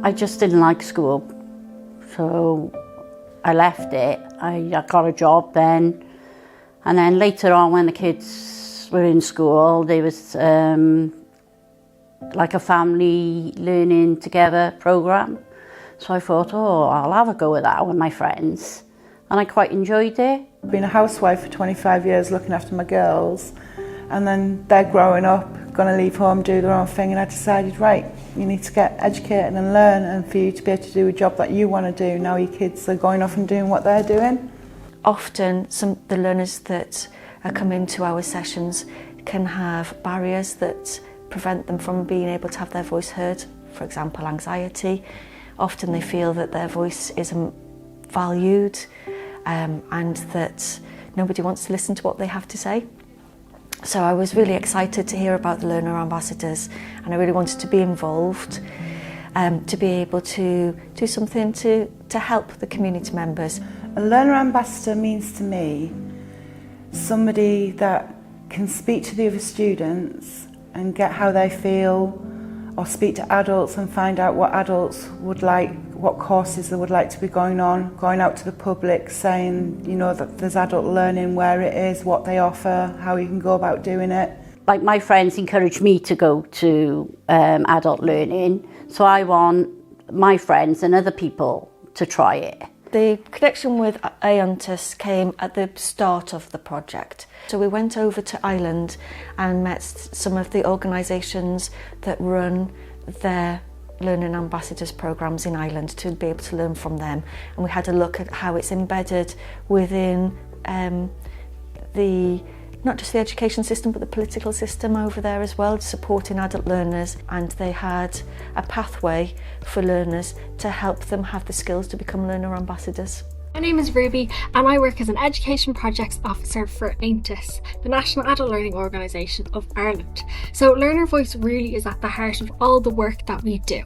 I just didn't like school, so I left it. I got a job then, and then later on when the kids were in school, there was like a family learning together programme. So I thought, oh, I'll have a go at that with my friends, and I quite enjoyed it. I've been a housewife for 25 years looking after my girls, and then they're growing up, going to leave home, do their own thing, and I decided, right, you need to get educated and learn, and for you to be able to do a job that you want to do, now your kids are going off and doing what they're doing. Often the learners that are coming to our sessions can have barriers that prevent them from being able to have their voice heard. For example, anxiety. Often they feel that their voice isn't valued and that nobody wants to listen to what they have to say. So I was really excited to hear about the learner ambassadors, and I really wanted to be involved, to be able to do something to help the community members. A learner ambassador means to me somebody that can speak to the other students and get how they feel, or speak to adults and find out what adults would like, what courses they would like to be going on, going out to the public, saying, you know, that there's adult learning, where it is, what they offer, how you can go about doing it. Like my friends encouraged me to go to adult learning, so I want my friends and other people to try it. The connection with Aontas came at the start of the project. So we went over to Ireland and met some of the organisations that run their Learning Ambassadors programmes in Ireland to be able to learn from them. And we had a look at how it's embedded within not just the education system but the political system over there as well, supporting adult learners, and they had a pathway for learners to help them have the skills to become learner ambassadors. My name is Ruby and I work as an Education Projects Officer for Aontas, the National Adult Learning Organisation of Ireland. So Learner Voice really is at the heart of all the work that we do.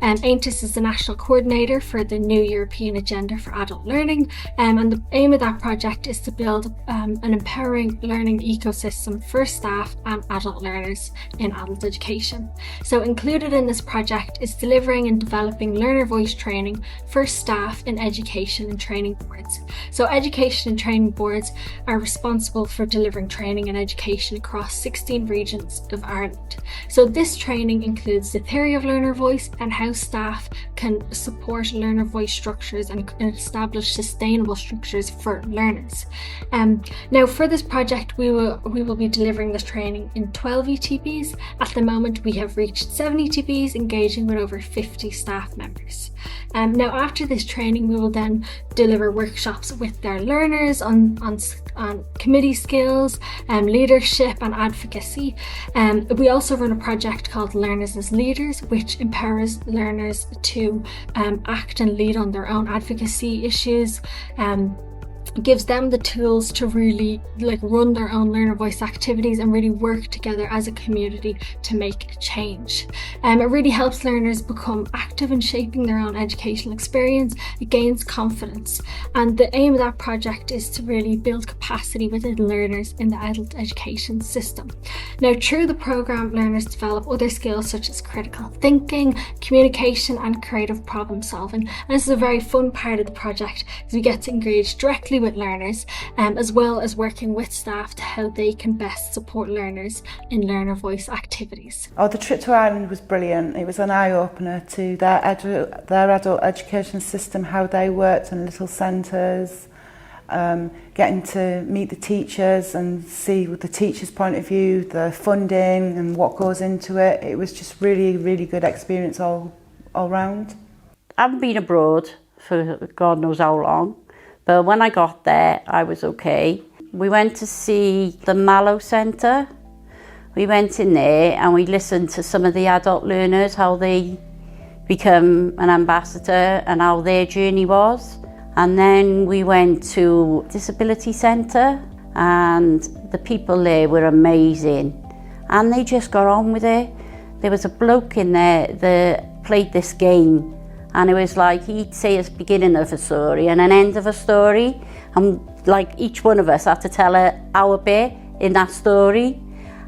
Aontas is the National Coordinator for the new European Agenda for Adult Learning, and the aim of that project is to build an empowering learning ecosystem for staff and adult learners in adult education. So included in this project is delivering and developing Learner Voice training for staff in education and training boards. So education and training boards are responsible for delivering training and education across 16 regions of Ireland. So this training includes the theory of learner voice and how staff can support learner voice structures and establish sustainable structures for learners. Now for this project we will be delivering this training in 12 ETBs. At the moment we have reached 7 ETBs, engaging with over 50 staff members. Now after this training we will then deliver workshops with their learners on committee skills, leadership and advocacy. We also run a project called Learners as Leaders, which empowers learners to act and lead on their own advocacy issues. Gives them the tools to really run their own learner voice activities and really work together as a community to make change. It really helps learners become active in shaping their own educational experience. It gains confidence, and the aim of that project is to really build capacity within learners in the adult education system. Now through the programme, learners develop other skills such as critical thinking, communication and creative problem solving. And this is a very fun part of the project because we get to engage directly with learners, as well as working with staff to how they can best support learners in learner voice activities. Oh, the trip to Ireland was brilliant. It was an eye-opener to their adult education system, how they worked in little centres, getting to meet the teachers and see with the teachers' point of view, the funding and what goes into it. It was just really, really good experience all round. I haven't been abroad for God knows how long. But when I got there, I was okay. We went to see the Mallow Centre. We went in there and we listened to some of the adult learners, how they become an ambassador and how their journey was. And then we went to Disability Centre and the people there were amazing. And they just got on with it. There was a bloke in there that played this game. And it was like he'd say a beginning of a story and an end of a story, and like each one of us had to tell our bit in that story.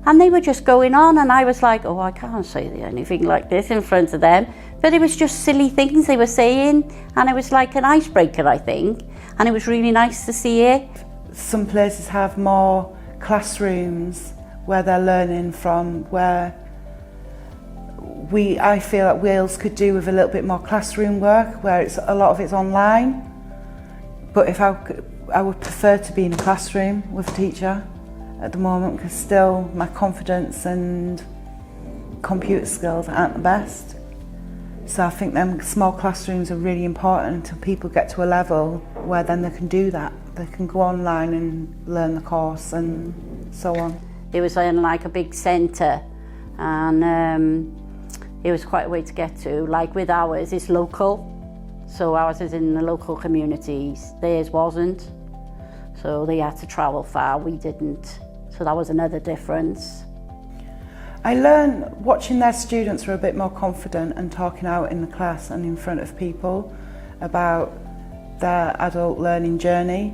And they were just going on, and I was like, oh, I can't say anything like this in front of them. But it was just silly things they were saying, and it was like an icebreaker, I think, and it was really nice to see it. Some places have more classrooms where they're learning from, where I feel that Wales could do with a little bit more classroom work, where a lot of it's online. But if I would prefer to be in a classroom with a teacher at the moment, because still my confidence and computer skills aren't the best. So I think them small classrooms are really important until people get to a level where then they can do that. They can go online and learn the course and so on. It was in like a big centre, and it was quite a way to get to. Like with ours, it's local. So ours is in the local communities, theirs wasn't. So they had to travel far, we didn't. So that was another difference. I learned watching their students were a bit more confident and talking out in the class and in front of people about their adult learning journey.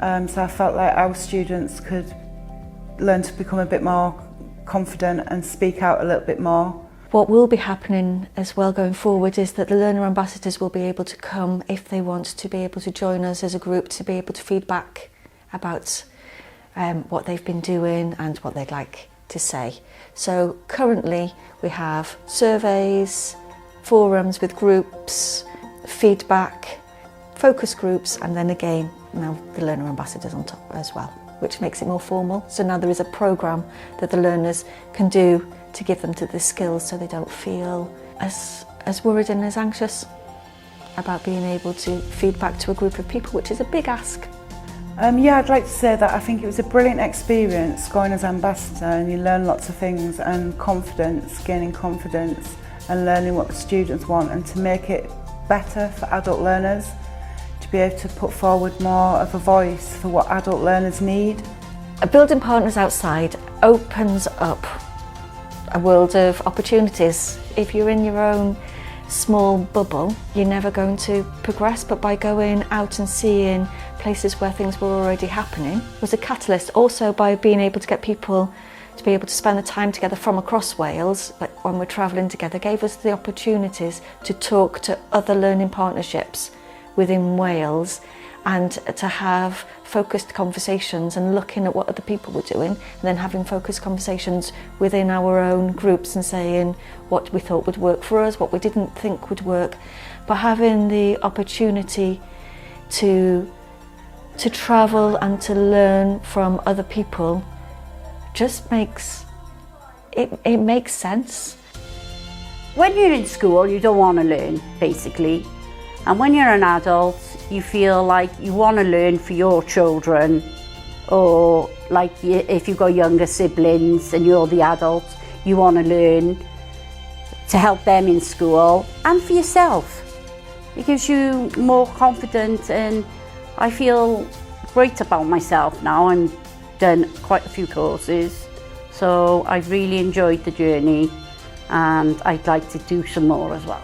So I felt like our students could learn to become a bit more confident and speak out a little bit more. What will be happening as well going forward is that the learner ambassadors will be able to come, if they want, to be able to join us as a group, to be able to feedback about what they've been doing and what they'd like to say. So currently we have surveys, forums with groups, feedback, focus groups, and then again now the learner ambassadors on top as well, which makes it more formal. So now there is a programme that the learners can do to give them to the skills, so they don't feel as worried and as anxious about being able to feed back to a group of people, which is a big ask. Yeah, I'd like to say that I think it was a brilliant experience going as ambassador, and you learn lots of things, and confidence, gaining confidence and learning what the students want, and to make it better for adult learners, to be able to put forward more of a voice for what adult learners need. Building partners outside opens up a world of opportunities. If you're in your own small bubble, you're never going to progress, but by going out and seeing places where things were already happening was a catalyst. Also by being able to get people to be able to spend the time together from across Wales, like when we're travelling together, gave us the opportunities to talk to other learning partnerships within Wales and to have focused conversations and looking at what other people were doing, and then having focused conversations within our own groups and saying what we thought would work for us, what we didn't think would work. But having the opportunity to travel and to learn from other people just makes it makes sense. When you're in school, you don't want to learn, basically. And when you're an adult, you feel like you want to learn for your children, or like if you've got younger siblings and you're the adult, you want to learn to help them in school and for yourself. It gives you more confidence, and I feel great about myself now. I've done quite a few courses, so I've really enjoyed the journey, and I'd like to do some more as well.